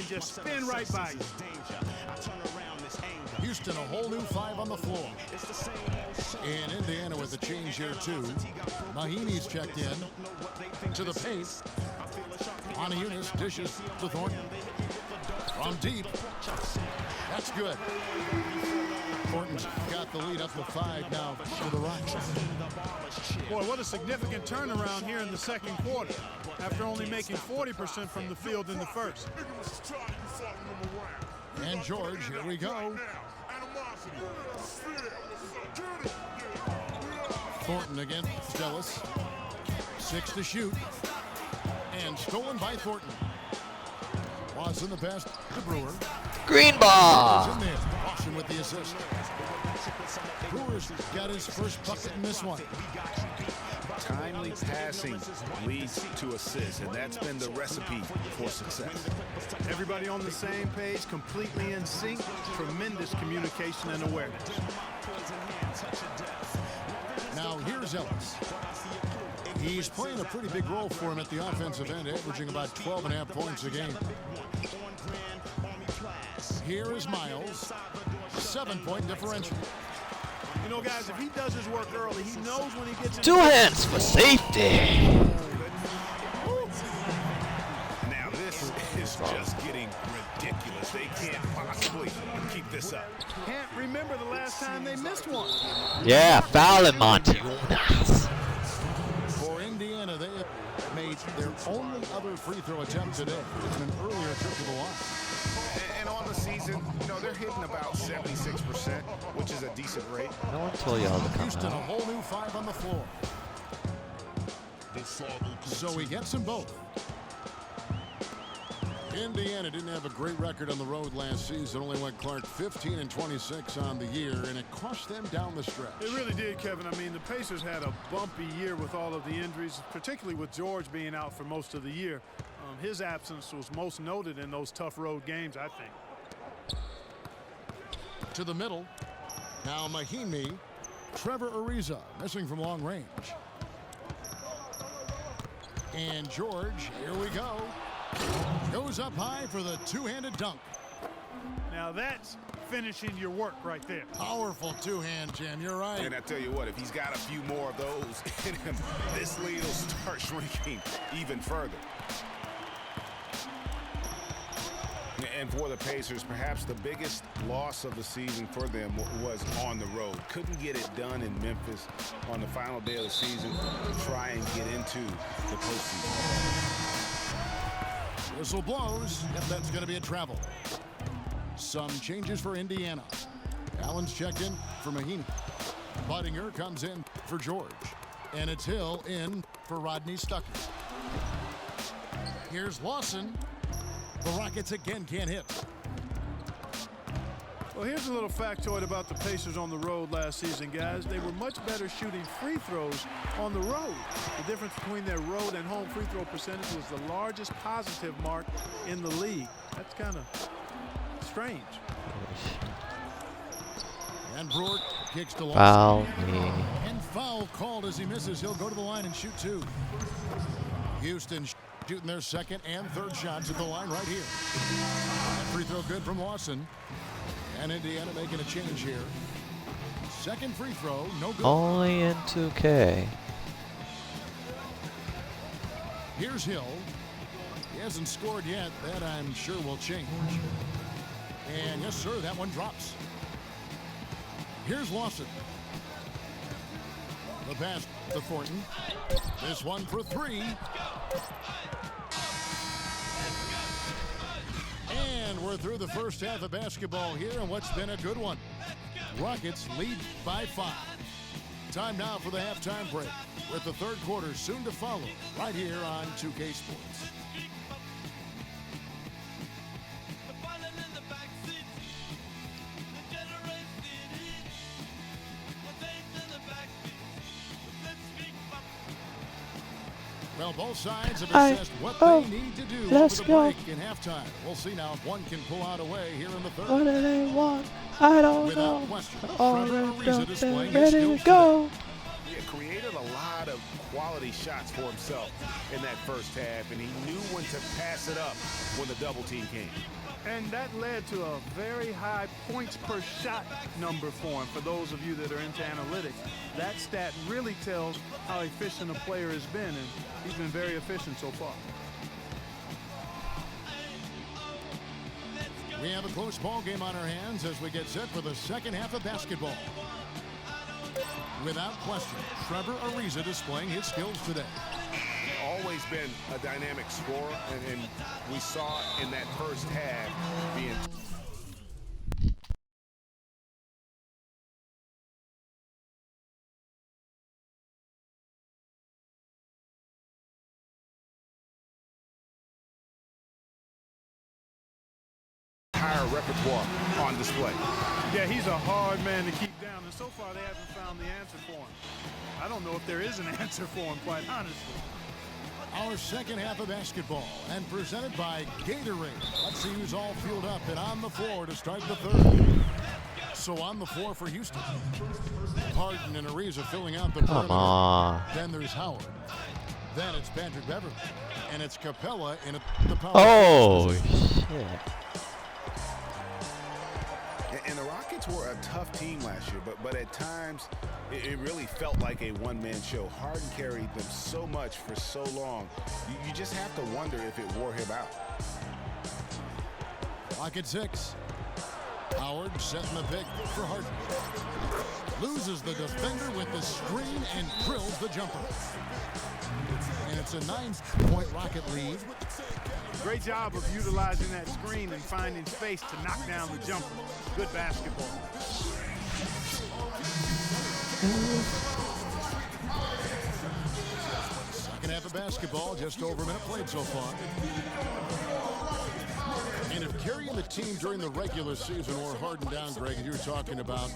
can just spin right by you. Houston, a whole new 5 on the floor. And Indiana with a change here, too. Mahinmi's checked in to the paint. Eunice dishes to Thornton. From deep. That's good. Thornton's got the lead up to 5 now for the Rockets. Boy, what a significant turnaround here in the second quarter after only making 40% from the field in the first. And George, here we go. Thornton against Stellis. 6 to shoot. And stolen by Thornton. Watson the pass to Brewer. Green ball. In there. Watson with the assist. Brewer's got his first bucket in this one. Timely passing leads to assists, and that's been the recipe for success. Everybody on the same page, completely in sync, tremendous communication and awareness. Now here's Ellis. He's playing a pretty big role for him at the offensive end, averaging about 12.5 points a game. Here is Miles. 7-point differential. You know, guys, if he does his work early, he knows when he gets in. 2 hands for safety. Now this is just getting ridiculous. They can't possibly keep this up. Can't remember the last time they missed one. Yeah, foul in Montezunas. For Indiana, they have made their only other free throw attempt today. It's an earlier trip to the line. And on the season, you know, they're hitting about 76%, which is a decent rate. No one told y'all to come Houston, a out. whole new 5 on the floor. So he gets them both. Indiana didn't have a great record on the road last season. Only went Clark 15-26 on the year, and it cost them down the stretch. It really did, Kevin. I mean, the Pacers had a bumpy year with all of the injuries, particularly with George being out for most of the year. His absence was most noted in those tough road games, I think. To the middle. Now Mahinmi. Trevor Ariza missing from long range. And George, here we go. Goes up high for the two-handed dunk. Now that's finishing your work right there. Powerful two-hand jam, you're right. And I tell you what, if he's got a few more of those in him, this lead will start shrinking even further. And for the Pacers, perhaps the biggest loss of the season for them was on the road. Couldn't get it done in Memphis on the final day of the season to try and get into the postseason. Whistle blows. Yep, that's going to be a travel. Some changes for Indiana. Allen's checked in for Mahinmi. Budinger comes in for George. And it's Hill in for Rodney Stuckey. Here's Lawson. The Rockets again can't hit. Well, here's a little factoid about the Pacers on the road last season, guys. They were much better shooting free throws on the road. The difference between their road and home free throw percentage was the largest positive mark in the league. That's kind of strange. And Brewer kicks to Lawson. Foul me. And foul called as he misses. He'll go to the line and shoot 2. Houston shooting their second and third shots at the line right here. That free throw good from Lawson. And Indiana making a change here. Second free throw, no good. Only in 2K. Here's Hill. He hasn't scored yet. That I'm sure will change. And yes, sir, that one drops. Here's Lawson. The pass to Thornton. This one for 3. And we're through the first half of basketball here, and what's been a good one. Rockets lead by 5. Time now for the halftime break, with the third quarter soon to follow, right here on 2K Sports. Well, both sides have assessed what they need to do over the break in halftime. We'll see now if one can pull out away here in the third. What do they want? I don't Without know. question, All Trevor ripped Ariza up displaying and his ready skills to go. Yeah, created a lot of quality shots for himself in that first half, and he knew when to pass it up when the double team came. And that led to a very high points per shot number for him. For those of you that are into analytics, that stat really tells how efficient a player has been, and he's been very efficient so far. We have a close ball game on our hands as we get set for the second half of basketball. Without question, Trevor Ariza displaying his skills today. Always been a dynamic scorer, and we saw in that first half being entire repertoire on display. Yeah, he's a hard man to keep down, and so far they haven't found the answer for him. I don't know if there is an answer for him, quite honestly. Our second half of basketball, and presented by Gatorade. Let's see who's all fueled up and on the floor to start the third. So on the floor for Houston, Harden and Ariza filling out the Come perimeter. on. Then there's Howard. Then it's Patrick Beverley. And it's Capella in the power. Oh, shit. And the Rockets were a tough team last year, but at times it really felt like a one-man show. Harden carried them so much for so long. You just have to wonder if it wore him out. Clock at 6. Howard setting the pick for Harden. Loses the defender with the screen and drills the jumper. And it's a 9-point Rocket lead. Great job of utilizing that screen and finding space to knock down the jumper. Good basketball. Second half of basketball, just over a minute played so far. And if carrying the team during the regular season wore Harden down, Greg, as you were talking about,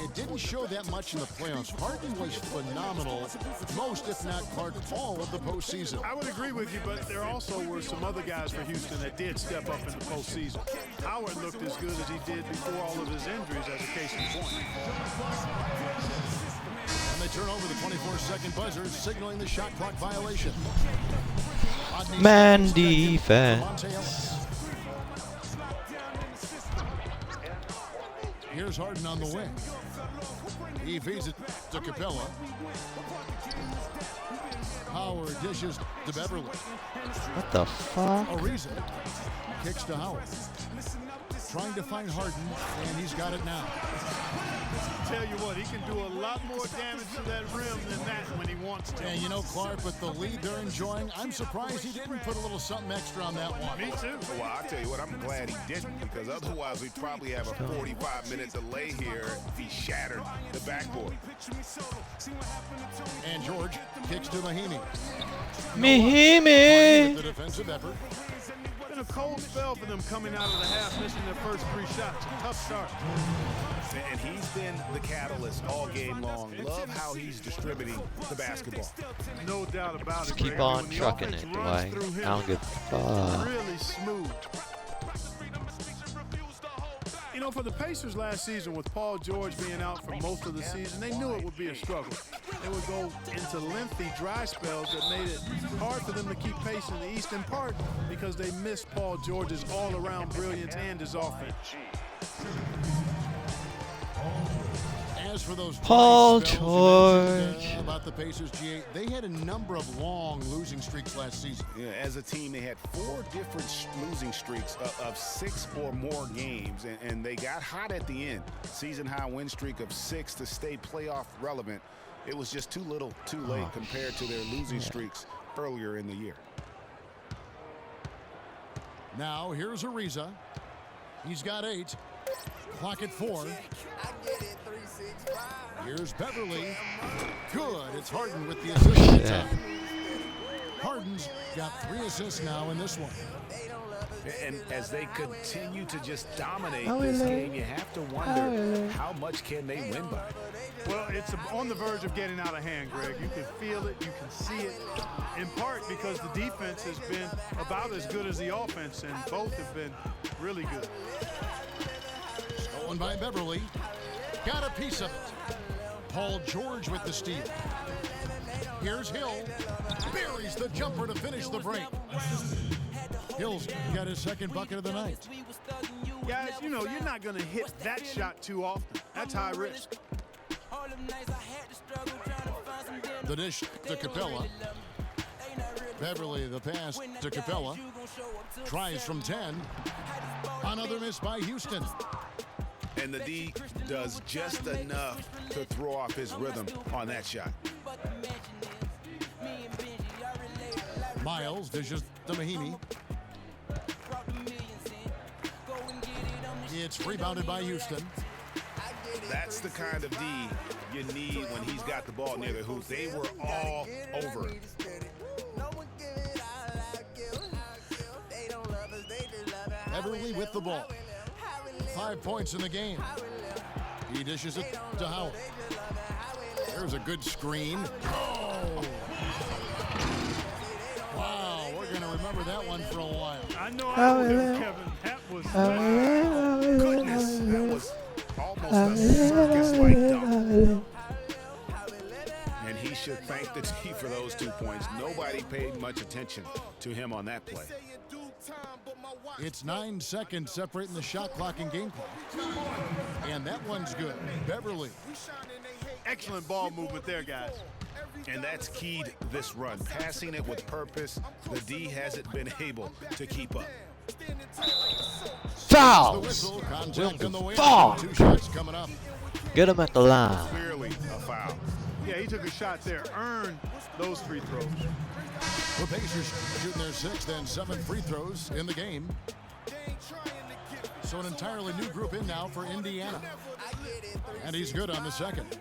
it didn't show that much in the playoffs. Harden was phenomenal most, if not Clark, all of the postseason. I would agree with you, but there also were some other guys for Houston that did step up in the postseason. Howard looked as good as he did before all of his injuries, as a case in point. And they turn over the 24-second buzzer, signaling the shot clock violation. Man defense. Here's Harden on the wing. He feeds it to Capella. Howard dishes to Beverley. What the fuck? Ariza kicks to Howard. Trying to find Harden, and he's got it now. Tell you what, he can do a lot more damage to that rim than that when he wants to. And you know, Clark, with the lead they're enjoying, I'm surprised he didn't put a little something extra on that one. Me too. Well, I'll tell you what, I'm glad he didn't, because otherwise we'd probably have a 45-minute delay here if he shattered the backboard. And George kicks to Mahinmi. Mahimi. The defensive effort. Been a cold spell for them coming out of the half, missing their first 3 shots. A tough start. And he's been the catalyst all game long. Love how he's distributing the basketball. No doubt about it. Just keep Greg. on When the trucking offense it, runs Dwight. through him, I don't give a fuck. really smooth. You know, for the Pacers last season, with Paul George being out for most of the season, they knew it would be a struggle. They would go into lengthy dry spells that made it hard for them to keep pace in the East, in part because they missed Paul George's all-around brilliance and his offense. As for those Paul dry spells you mentioned, George. about the Pacers, G8, they had a number of long losing streaks last season. Yeah, as a team, they had 4 different losing streaks of 6 or more games, and they got hot at the end. Season-high win streak of 6 to stay playoff relevant. It was just too little, too late compared to their losing streaks earlier in the year. Now, here's Ariza. He's got 8. Clock at 4. Here's Beverley. Good. It's Harden with the assist. Yeah. Harden's got 3 assists now in this one. And as they continue to just dominate Oh, this really? game, you have to wonder how much can they win by. Well, it's on the verge of getting out of hand, Greg. You can feel it, you can see it, in part because the defense has been about as good as the offense, and both have been really good. Stolen by Beverley. Got a piece of it. Paul George with the steal. Here's Hill. Buries the jumper to finish the break. Hill's got his second bucket of the night. Guys, you know, you're not going to hit that shot too often. That's high risk. The dish to Capella. Beverly, the pass to Capella. Tries from 10. Another miss by Houston. And the D does just enough to throw off his rhythm on that shot. Miles dishes to Mahinmi. It's rebounded by Houston. That's the kind of D you need when he's got the ball near the hoop. They were all over him. Beverly with the ball. 5 points in the game. He dishes it to Howard. There's a good screen. Oh! Wow, we're going to remember that one for a while. I know I will, Kevin. That was Goodness, that was almost a circus-like dunk. And he should thank the D for those 2 points. Nobody paid much attention to him on that play. It's 9 seconds separating the shot clock and game clock. And that one's good. Beverly. excellent ball movement there, guys. And that's keyed this run. Passing it with purpose, the D hasn't been able to keep up. Fouls! Contact in the way. Fuck! 2 shots coming up. Get him at the line. Clearly a foul. Yeah, he took a shot there, earned those free throws. The Pacers shooting their 6th and 7th free throws in the game. So an entirely new group in now for Indiana. And he's good on the second.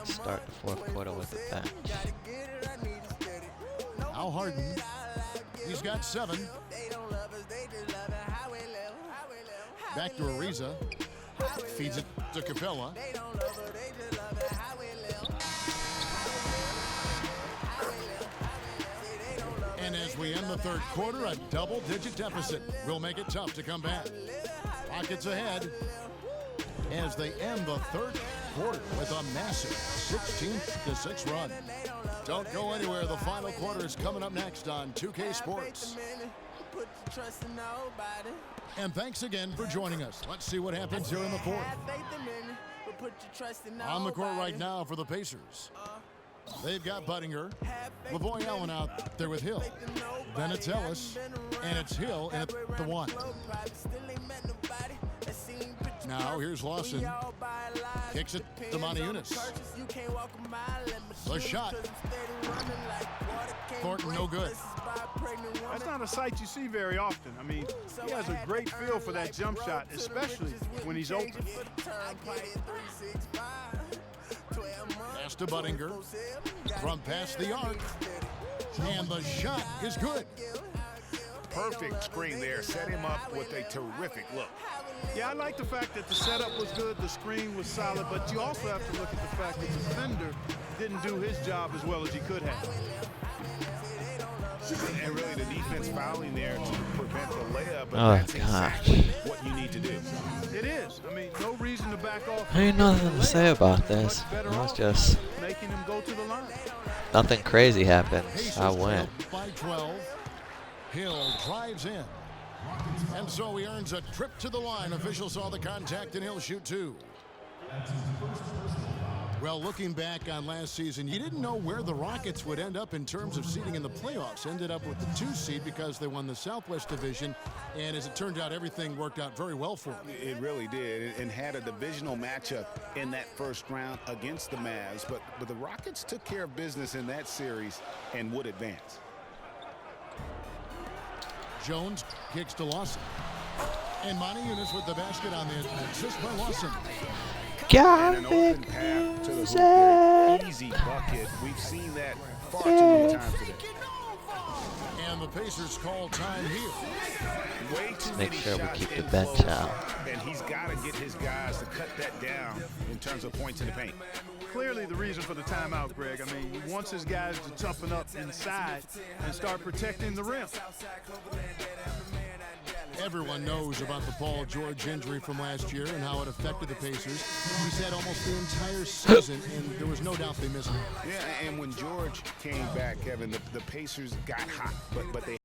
Start the fourth quarter with the bench. Al Harden, he's got 7. Back to Ariza. Feeds it to Capella. And as we end the third quarter, a double-digit deficit will make it tough to come back. Rockets ahead as they end the third quarter with a massive 16-6 run. Don't go anywhere. The final quarter is coming up next on 2K Sports. And thanks again for joining us. Let's see what happens here in the fourth. On the court right now for the Pacers. They've got Budinger, Lavoy Allen out there with Hill. Then it's Ellis, and it's Hill at the 1. Now here's Lawson. Kicks it to Moniunas. The shot. Thornton no good. That's not a sight you see very often. I mean, he has a great feel for that jump shot, especially when he's open. Pass to Budinger. From past the arc. And the shot is good. Perfect screen there. Set him up with a terrific look. Yeah, I like the fact that the setup was good, the screen was solid, but you also have to look at the fact that the defender didn't do his job as well as he could have. And really the defense fouling there to prevent the layup, but Oh, that's exactly what you need to do. It is. I mean, no reason to back off. Ain't nothing to say about this. Much better It was off just making him go to the line. nothing crazy happens. Pacers I win. trail by 12. Hill drives in. And so he earns a trip to the line. Officials saw the contact and he'll shoot 2. Well, looking back on last season, you didn't know where the Rockets would end up in terms of seeding in the playoffs. Ended up with the 2 seed because they won the Southwest Division. And as it turned out, everything worked out very well for them. It really did, and had a divisional matchup in that first round against the Mavs. But the Rockets took care of business in that series and would advance. Jones kicks to Lawson. And Moniunas with the basket on the assist by Lawson. And an open path to the hoop there. Easy bucket. We've seen that far too many times today. And the Pacers call time here. Way too Make many sure we shots keep the in bench close, out. and he's got to get his guys to cut that down in terms of points in the paint. Clearly the reason for the timeout, Greg. I mean, he wants his guys to toughen up inside and start protecting the rim. Everyone knows about the Paul George injury from last year and how it affected the Pacers. He's had almost the entire season, and there was no doubt they missed him. Yeah, and when George came back, Kevin, the Pacers got hot, but they